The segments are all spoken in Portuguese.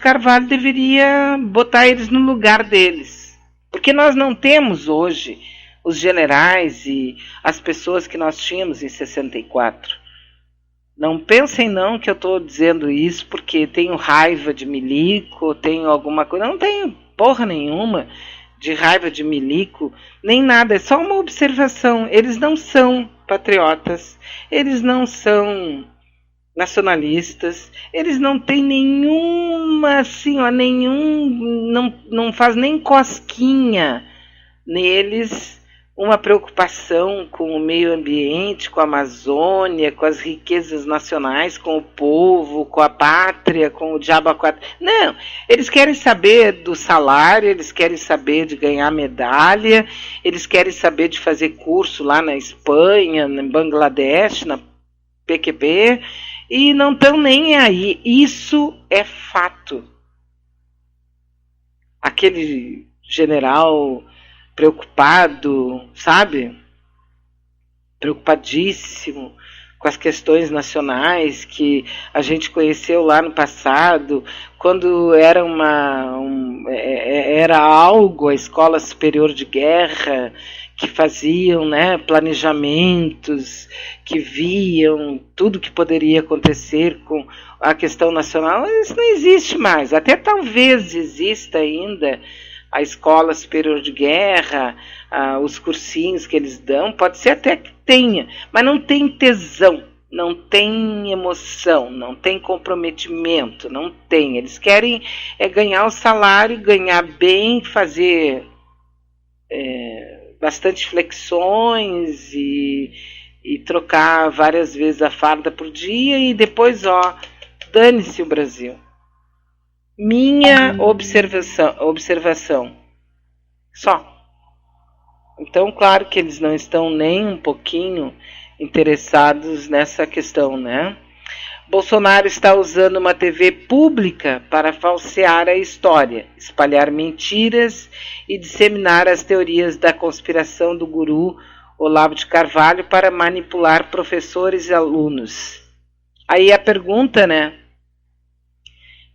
Carvalho deveria botar eles no lugar deles. Porque nós não temos hoje os generais e as pessoas que nós tínhamos em 64. Não pensem não que eu estou dizendo isso porque tenho raiva de milico, tenho alguma coisa. Não tenho porra nenhuma de raiva de milico, nem nada. É só uma observação. Eles não são patriotas, eles não são nacionalistas, eles não têm nenhuma, assim, ó, não faz nem cosquinha neles uma preocupação com o meio ambiente, com a Amazônia, com as riquezas nacionais, com o povo, com a pátria, com o diabo a quatro. Não, eles querem saber do salário, eles querem saber de ganhar medalha, eles querem saber de fazer curso lá na Espanha, em Bangladesh, na PQP, e não estão nem aí. Isso é fato. Aquele general preocupado, sabe? Preocupadíssimo com as questões nacionais que a gente conheceu lá no passado, quando era era algo a Escola Superior de Guerra, que faziam, né, planejamentos, que viam tudo que poderia acontecer com a questão nacional. Isso não existe mais. Até talvez exista ainda a Escola Superior de Guerra, os cursinhos que eles dão, pode ser até que tenha, mas não tem tesão, não tem emoção, não tem comprometimento, não tem. Eles querem ganhar o salário, ganhar bem, fazer bastante flexões e trocar várias vezes a farda por dia e depois, dane-se o Brasil. Minha observação. Só. Então, claro que eles não estão nem um pouquinho interessados nessa questão, né? Bolsonaro está usando uma TV pública para falsear a história, espalhar mentiras e disseminar as teorias da conspiração do guru Olavo de Carvalho para manipular professores e alunos. Aí a pergunta, né,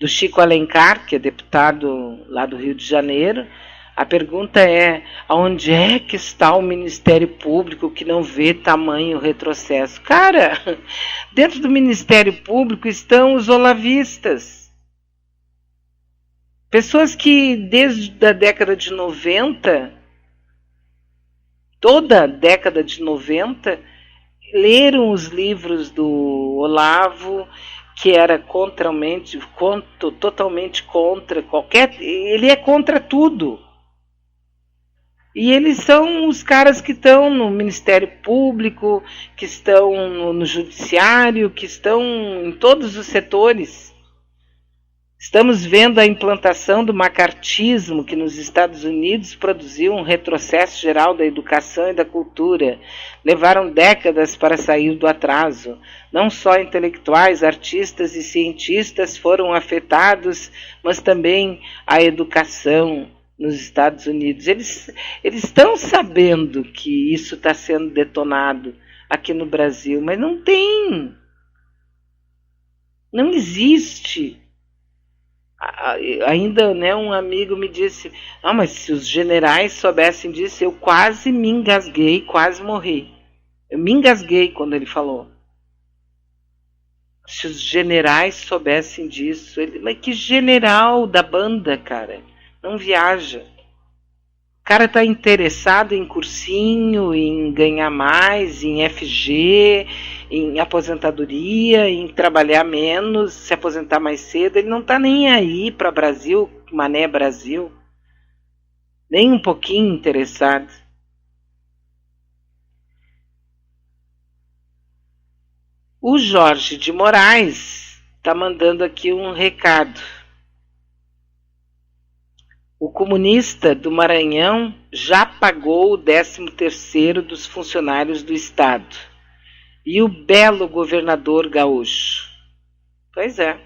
do Chico Alencar, que é deputado lá do Rio de Janeiro, a pergunta é: aonde é que está o Ministério Público que não vê tamanho retrocesso? Cara, dentro do Ministério Público estão os olavistas. Pessoas que desde a década de 90, toda a década de 90, leram os livros do Olavo, que era totalmente contra qualquer... Ele é contra tudo. E eles são os caras que estão no Ministério Público, que estão no Judiciário, que estão em todos os setores. Estamos vendo a implantação do macartismo, que nos Estados Unidos produziu um retrocesso geral da educação e da cultura. Levaram décadas para sair do atraso. Não só intelectuais, artistas e cientistas foram afetados, mas também a educação nos Estados Unidos. Eles estão sabendo que isso está sendo detonado aqui no Brasil, mas não tem. Não existe. Ainda, né, um amigo me disse: mas se os generais soubessem disso, eu quase me engasguei, quase morri. Eu me engasguei quando ele falou. Se os generais soubessem disso. Mas que general da banda, cara? Não viaja. O cara está interessado em cursinho, em ganhar mais, em FG, em aposentadoria, em trabalhar menos, se aposentar mais cedo. Ele não está nem aí para Brasil, Mané Brasil. Nem um pouquinho interessado. O Jorge de Moraes está mandando aqui um recado. O comunista do Maranhão já pagou o 13º dos funcionários do Estado. E o belo governador gaúcho? Pois é.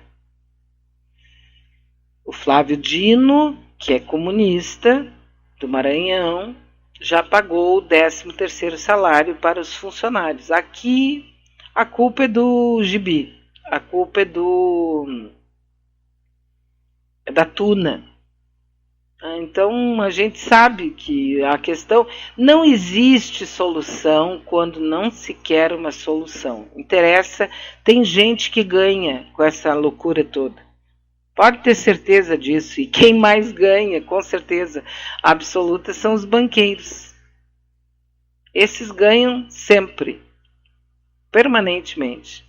O Flávio Dino, que é comunista do Maranhão, já pagou o 13º salário para os funcionários. Aqui a culpa é do Gibi. A culpa é do da tuna. Então a gente sabe que a questão não existe solução quando não se quer uma solução. Interessa, tem gente que ganha com essa loucura toda. Pode ter certeza disso. E quem mais ganha, com certeza absoluta, são os banqueiros. Esses ganham sempre, permanentemente.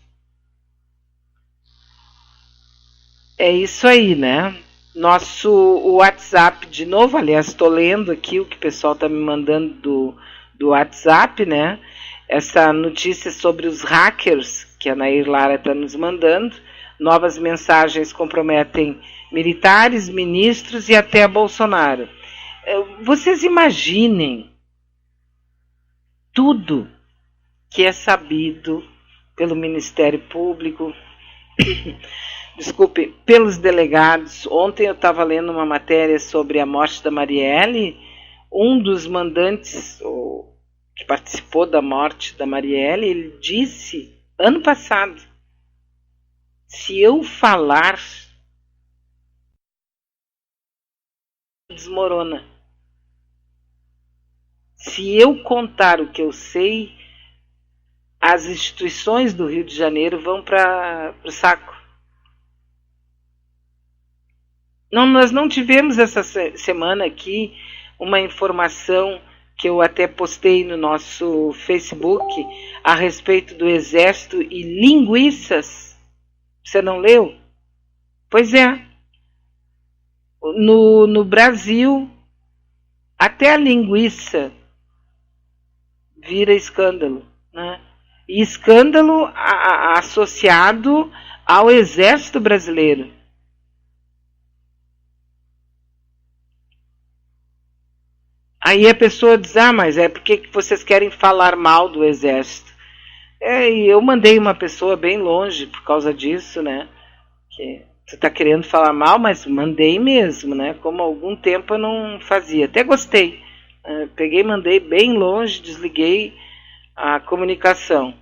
É isso aí, né? Nosso WhatsApp, de novo, aliás, estou lendo aqui o que o pessoal está me mandando do WhatsApp, né? Essa notícia sobre os hackers que a Nair Lara está nos mandando. Novas mensagens comprometem militares, ministros e até Bolsonaro. Vocês imaginem tudo que é sabido pelo Ministério Público, desculpe, pelos delegados. Ontem eu estava lendo uma matéria sobre a morte da Marielle. Um dos mandantes que participou da morte da Marielle, ele disse, ano passado, se eu falar, desmorona. Se eu contar o que eu sei, as instituições do Rio de Janeiro vão para o saco. Não, nós não tivemos essa semana aqui uma informação que eu até postei no nosso Facebook a respeito do Exército e linguiças. Você não leu? Pois é. No Brasil, até a linguiça vira escândalo, né? E escândalo associado ao Exército Brasileiro. Aí a pessoa diz, mas é porque vocês querem falar mal do Exército. E eu mandei uma pessoa bem longe por causa disso, né? Que você está querendo falar mal, mas mandei mesmo, né? Como há algum tempo eu não fazia. Até gostei. Peguei, mandei bem longe, desliguei a comunicação.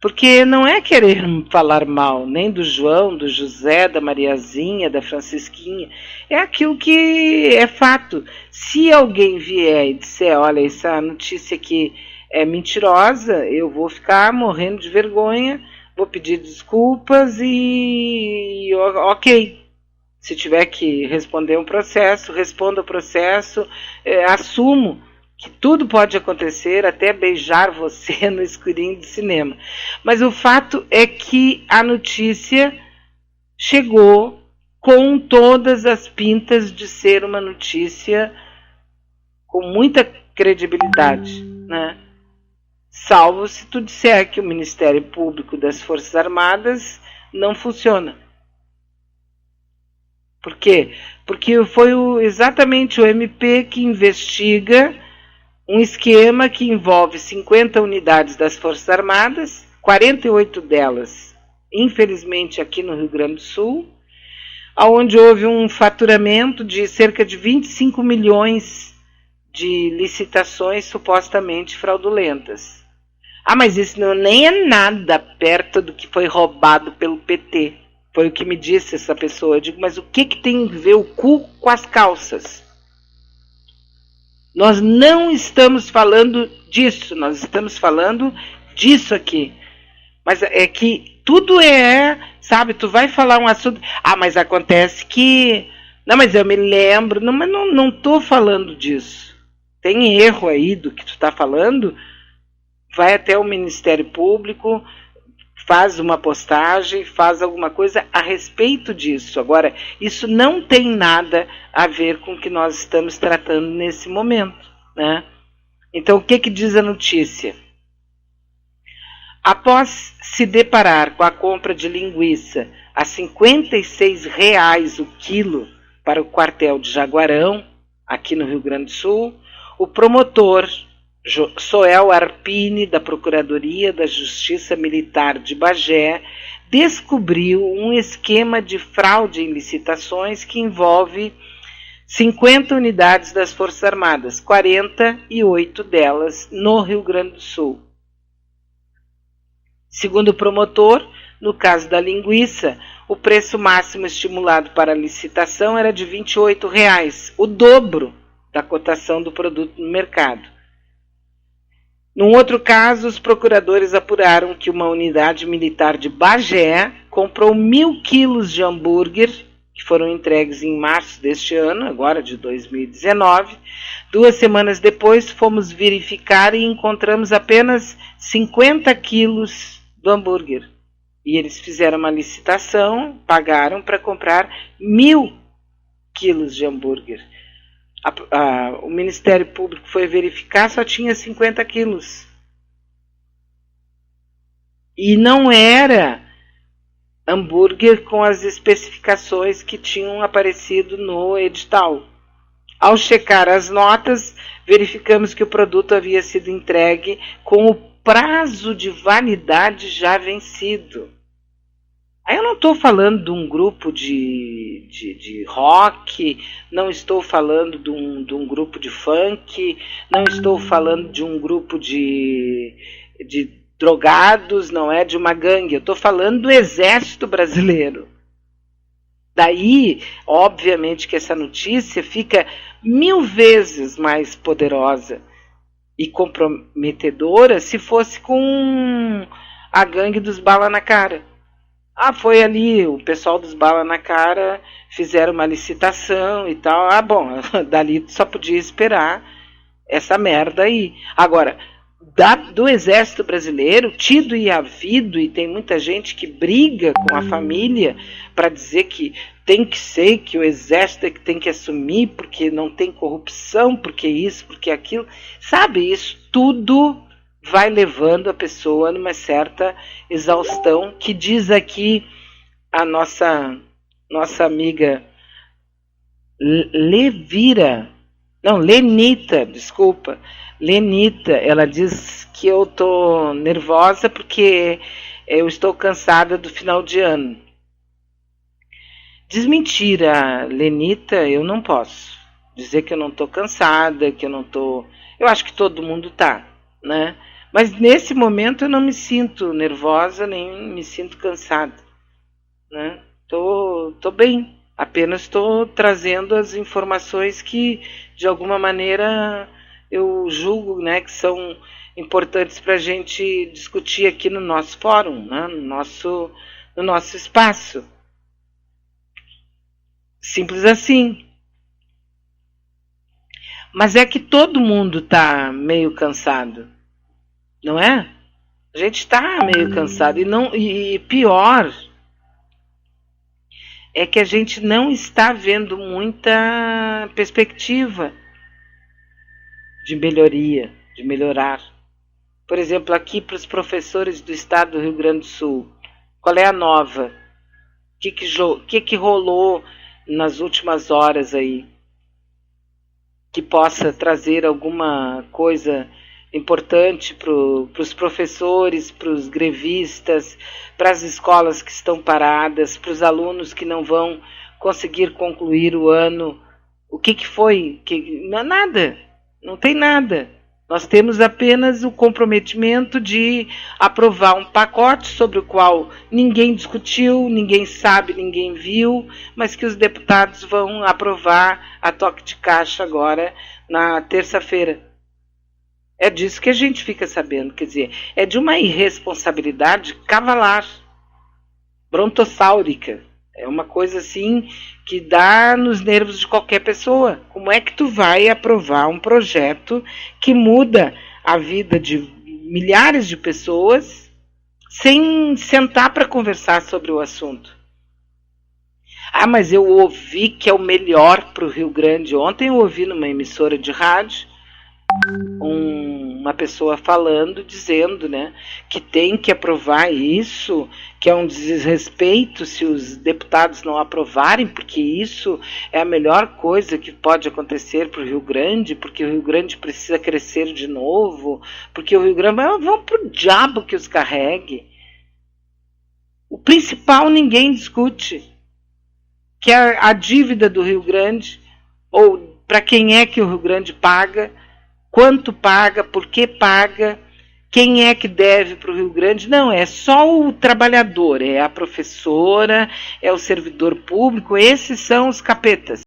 Porque não é querer falar mal, nem do João, do José, da Mariazinha, da Francisquinha. É aquilo que é fato. Se alguém vier e disser, olha, essa notícia aqui é mentirosa, eu vou ficar morrendo de vergonha, vou pedir desculpas e ok. Se tiver que responder um processo, responda o processo, assumo que tudo pode acontecer, até beijar você no escurinho de cinema. Mas o fato é que a notícia chegou com todas as pintas de ser uma notícia com muita credibilidade, né? Salvo se tu disser que o Ministério Público das Forças Armadas não funciona. Por quê? Porque foi exatamente o MP que investiga um esquema que envolve 50 unidades das Forças Armadas, 48 delas, infelizmente, aqui no Rio Grande do Sul, onde houve um faturamento de cerca de 25 milhões de licitações supostamente fraudulentas. Mas isso nem é nada perto do que foi roubado pelo PT. Foi o que me disse essa pessoa. Eu digo, mas o que tem a ver o cu com as calças? Nós não estamos falando disso, nós estamos falando disso aqui. Mas é que tudo sabe, tu vai falar um assunto, mas acontece que... Não, mas eu me lembro, não, mas não estou falando disso. Tem erro aí do que tu está falando, vai até o Ministério Público, faz uma postagem, faz alguma coisa a respeito disso. Agora, isso não tem nada a ver com o que nós estamos tratando nesse momento, né? Então, o que diz a notícia? Após se deparar com a compra de linguiça a R$ 56,00 o quilo para o quartel de Jaguarão, aqui no Rio Grande do Sul, o promotor Soel Arpini, da Procuradoria da Justiça Militar de Bagé, descobriu um esquema de fraude em licitações que envolve 50 unidades das Forças Armadas, 48 delas no Rio Grande do Sul. Segundo o promotor, no caso da linguiça, o preço máximo estimulado para a licitação era de R$ 28,00, o dobro da cotação do produto no mercado. Num outro caso, os procuradores apuraram que uma unidade militar de Bagé comprou 1.000 quilos de hambúrguer, que foram entregues em março deste ano, agora de 2019. 2 semanas depois, fomos verificar e encontramos apenas 50 quilos do hambúrguer. E eles fizeram uma licitação, pagaram para comprar 1.000 quilos de hambúrguer. O Ministério Público foi verificar, só tinha 50 quilos. E não era hambúrguer com as especificações que tinham aparecido no edital. Ao checar as notas, verificamos que o produto havia sido entregue com o prazo de validade já vencido. Aí eu não estou falando de um grupo de rock, não estou falando de um grupo de funk, não estou falando de um grupo de drogados, não é de uma gangue, eu estou falando do Exército Brasileiro. Daí, obviamente, que essa notícia fica 1000 vezes mais poderosa e comprometedora se fosse com a gangue dos bala na cara. Foi ali, o pessoal dos bala na cara fizeram uma licitação e tal. Bom, dali só podia esperar essa merda aí. Agora, do Exército Brasileiro, tido e havido, e tem muita gente que briga com a família para dizer que tem que ser, que o Exército é que tem que assumir, porque não tem corrupção, porque isso, porque aquilo. Sabe, isso tudo vai levando a pessoa numa certa exaustão, que diz aqui a nossa amiga Lenita, ela diz que eu tô nervosa porque eu estou cansada do final de ano. Desmentira, Lenita, eu não posso dizer que eu não tô cansada, que eu não tô... Eu acho que todo mundo tá, né? Mas nesse momento eu não me sinto nervosa, nem me sinto cansada, né? Tô bem, apenas estou trazendo as informações que, de alguma maneira, eu julgo, né, que são importantes para a gente discutir aqui no nosso fórum, né, no nosso espaço. Simples assim. Mas é que todo mundo está meio cansado, não é? A gente está meio cansado e pior é que a gente não está vendo muita perspectiva de melhoria, de melhorar. Por exemplo, aqui para os professores do estado do Rio Grande do Sul, qual é a nova? O que rolou nas últimas horas aí que possa trazer alguma coisa importante para os professores, para os grevistas, para as escolas que estão paradas, para os alunos que não vão conseguir concluir o ano? O que foi? Nada, não tem nada. Nós temos apenas o comprometimento de aprovar um pacote sobre o qual ninguém discutiu, ninguém sabe, ninguém viu, mas que os deputados vão aprovar a toque de caixa agora na terça-feira. É disso que a gente fica sabendo, quer dizer, é de uma irresponsabilidade cavalar, brontossáurica. É uma coisa assim que dá nos nervos de qualquer pessoa. Como é que tu vai aprovar um projeto que muda a vida de milhares de pessoas sem sentar para conversar sobre o assunto? Mas eu ouvi que é o melhor para o Rio Grande. Ontem eu ouvi numa emissora de rádio uma pessoa falando, dizendo, né, que tem que aprovar isso, que é um desrespeito se os deputados não aprovarem, porque isso é a melhor coisa que pode acontecer para o Rio Grande, porque o Rio Grande precisa crescer de novo, porque o Rio Grande... Vão pro diabo que os carregue. O principal ninguém discute, que é a dívida do Rio Grande, ou para quem é que o Rio Grande paga, quanto paga, por que paga, quem é que deve para o Rio Grande? Não, é só o trabalhador, é a professora, é o servidor público, esses são os capetas.